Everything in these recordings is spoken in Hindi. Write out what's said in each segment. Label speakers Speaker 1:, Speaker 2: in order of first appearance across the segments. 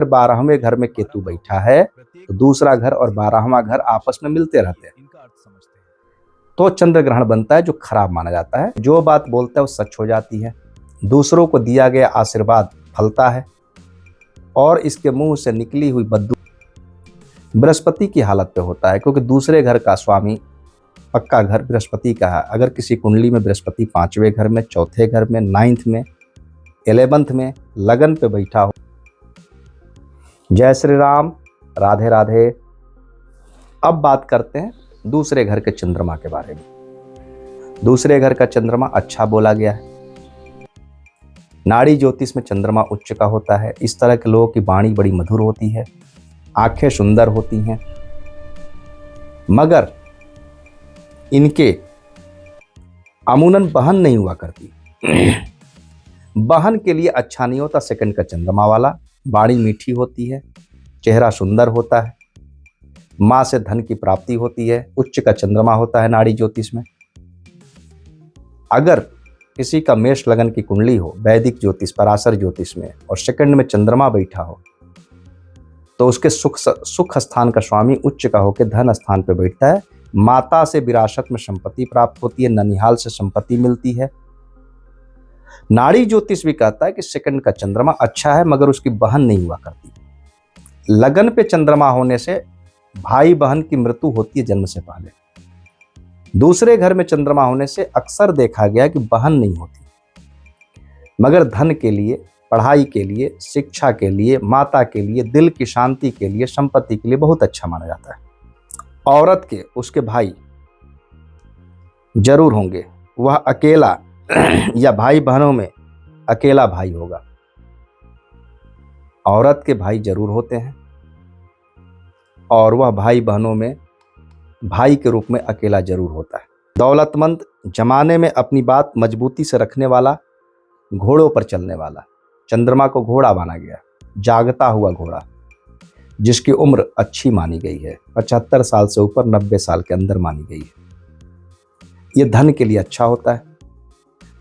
Speaker 1: 12वें घर में केतु बैठा है तो दूसरा घर और 12वां घर आपस में मिलते रहते हैं, तो चंद्र ग्रहण बनता है जो खराब माना जाता है। जो बात बोलता है वो सच हो जाती है, दूसरों को दिया गया आशीर्वाद फलता है और इसके मुंह से निकली हुई बद्दू बृहस्पति की हालत पे होता है, क्योंकि दूसरे घर का स्वामी पक्का घर बृहस्पति का है। अगर किसी कुंडली में बृहस्पति 5वें घर में, चौथे घर में, 9th में, 11th में लगन पे बैठा हो। जय श्री राम, राधे राधे। अब बात करते हैं दूसरे घर के चंद्रमा के बारे में। दूसरे घर का चंद्रमा अच्छा बोला गया है। नाड़ी ज्योतिष में चंद्रमा उच्च का होता है। इस तरह के लोगों की वाणी बड़ी मधुर होती है, आंखें सुंदर होती हैं, मगर इनके अमूनन बहन नहीं हुआ करती। बहन के लिए अच्छा नहीं होता सेकंड का चंद्रमा वाला। वाणी मीठी होती है, चेहरा सुंदर होता है, मां से धन की प्राप्ति होती है। उच्च का चंद्रमा होता है नाड़ी ज्योतिष में। अगर किसी का मेष लगन की कुंडली हो वैदिक ज्योतिष पराशर ज्योतिष में और सेकंड में चंद्रमा बैठा हो तो उसके सुख स्थान का स्वामी उच्च का होकर धन स्थान पर बैठता है। माता से विरासत में संपत्ति प्राप्त होती है, ननिहाल से संपत्ति मिलती है। नाड़ी ज्योतिष भी कहता है कि सेकंड का चंद्रमा अच्छा है मगर उसकी बहन नहीं हुआ करती। लगन पे चंद्रमा होने से भाई बहन की मृत्यु होती है जन्म से पहले। दूसरे घर में चंद्रमा होने से अक्सर देखा गया कि बहन नहीं होती, मगर धन के लिए, पढ़ाई के लिए, शिक्षा के लिए, माता के लिए, दिल की शांति के लिए, संपत्ति के लिए बहुत अच्छा माना जाता है। औरत के उसके भाई जरूर होंगे, वह अकेला या भाई बहनों में अकेला भाई होगा। औरत के भाई जरूर होते हैं और वह भाई बहनों में भाई के रूप में अकेला जरूर होता है। दौलतमंद, जमाने में अपनी बात मजबूती से रखने वाला, घोड़ों पर चलने वाला। चंद्रमा को घोड़ा माना गया, जागता हुआ घोड़ा, जिसकी उम्र अच्छी मानी गई है, 75 साल से ऊपर 90 साल के अंदर मानी गई है। यह धन के लिए अच्छा होता है,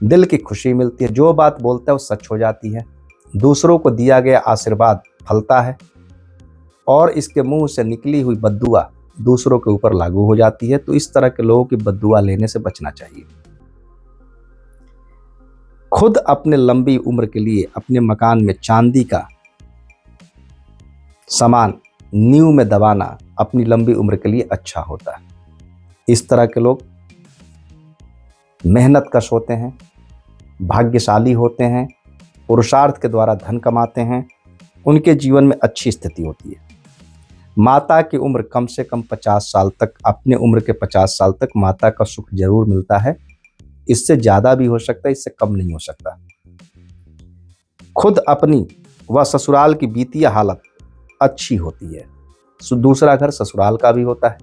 Speaker 1: दिल की खुशी मिलती है, जो बात बोलता है वो सच हो जाती है, दूसरों को दिया गया आशीर्वाद फलता है और इसके मुंह से निकली हुई बद्दुआ दूसरों के ऊपर लागू हो जाती है। तो इस तरह के लोगों की बद्दुआ लेने से बचना चाहिए। खुद अपने लंबी उम्र के लिए अपने मकान में चांदी का सामान नींव में दबाना अपनी लंबी उम्र के लिए अच्छा होता है। इस तरह के लोग मेहनत कश होते हैं, भाग्यशाली होते हैं, पुरुषार्थ के द्वारा धन कमाते हैं, उनके जीवन में अच्छी स्थिति होती है। माता की उम्र कम से कम 50 साल तक, अपने उम्र के 50 साल तक माता का सुख जरूर मिलता है। इससे ज़्यादा भी हो सकता है, इससे कम नहीं हो सकता। खुद अपनी व ससुराल की वित्तीय हालत अच्छी होती है। दूसरा घर ससुराल का भी होता है,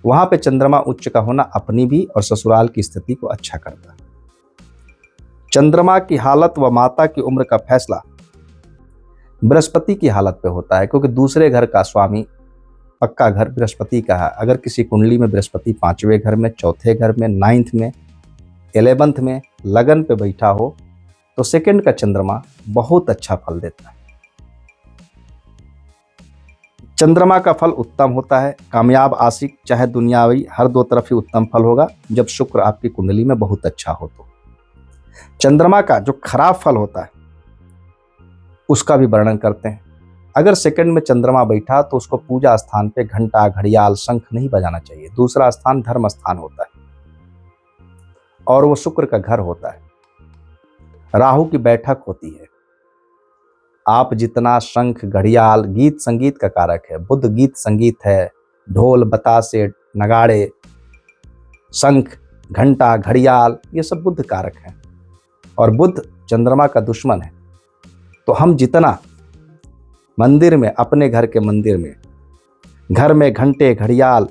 Speaker 1: वहाँ पे चंद्रमा उच्च का होना अपनी भी और ससुराल की स्थिति को अच्छा करता है। चंद्रमा की हालत व माता की उम्र का फैसला बृहस्पति की हालत पे होता है, क्योंकि दूसरे घर का स्वामी पक्का घर बृहस्पति का है। अगर किसी कुंडली में बृहस्पति 5वें घर में, चौथे घर में, 9th में, 11th में लगन पे बैठा हो तो सेकंड का चंद्रमा बहुत अच्छा फल देता है। चंद्रमा का फल उत्तम होता है, कामयाब, आशिक, चाहे दुनियावी, हर दो तरफ ही उत्तम फल होगा जब शुक्र आपकी कुंडली में बहुत अच्छा हो। तो चंद्रमा का जो खराब फल होता है उसका भी वर्णन करते हैं। अगर सेकंड में चंद्रमा बैठा तो उसको पूजा स्थान पे घंटा, घड़ियाल, शंख नहीं बजाना चाहिए। दूसरा स्थान धर्म स्थान होता है और वो शुक्र का घर होता है। राहु की बैठक होती है। आप जितना शंख, घड़ियाल, गीत संगीत का कारक है, बुध गीत संगीत है, ढोल, बतासे, नगाड़े, शंख, घंटा, घड़ियाल, ये सब बुध कारक हैं और बुध चंद्रमा का दुश्मन है। तो हम जितना मंदिर में, अपने घर के मंदिर में, घर में घंटे, घड़ियाल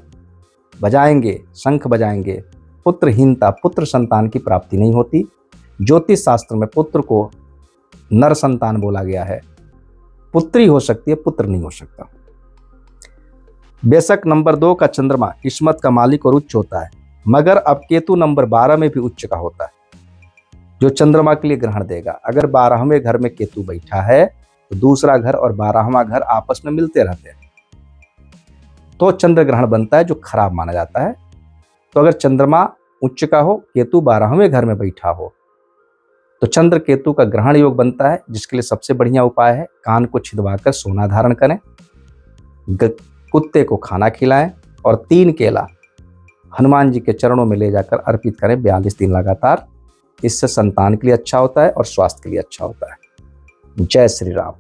Speaker 1: बजाएंगे, शंख बजाएंगे, पुत्रहीनता, पुत्र संतान की प्राप्ति नहीं होती। ज्योतिष शास्त्र में पुत्र को नर संतान बोला गया है। पुत्री हो सकती है, पुत्र नहीं हो सकता। बेशक नंबर 2 का चंद्रमा किस्मत का मालिक और उच्च होता है, मगर अब केतु नंबर 12 में भी उच्च का होता है, जो चंद्रमा के लिए ग्रहण देगा। अगर 12वें घर में केतु बैठा है तो दूसरा घर और 12वां घर आपस में मिलते रहते हैं, तो चंद्र ग्रहण बनता है जो खराब माना जाता है। तो अगर चंद्रमा उच्च का हो, केतु 12वें घर में बैठा हो, तो चंद्र केतु का ग्रहण योग बनता है, जिसके लिए सबसे बढ़िया उपाय है कान को छिदवाकर सोना धारण करें, कुत्ते को खाना खिलाएं और 3 केला हनुमान जी के चरणों में ले जाकर अर्पित करें 42 दिन लगातार। इससे संतान के लिए अच्छा होता है और स्वास्थ्य के लिए अच्छा होता है। जय श्री राम।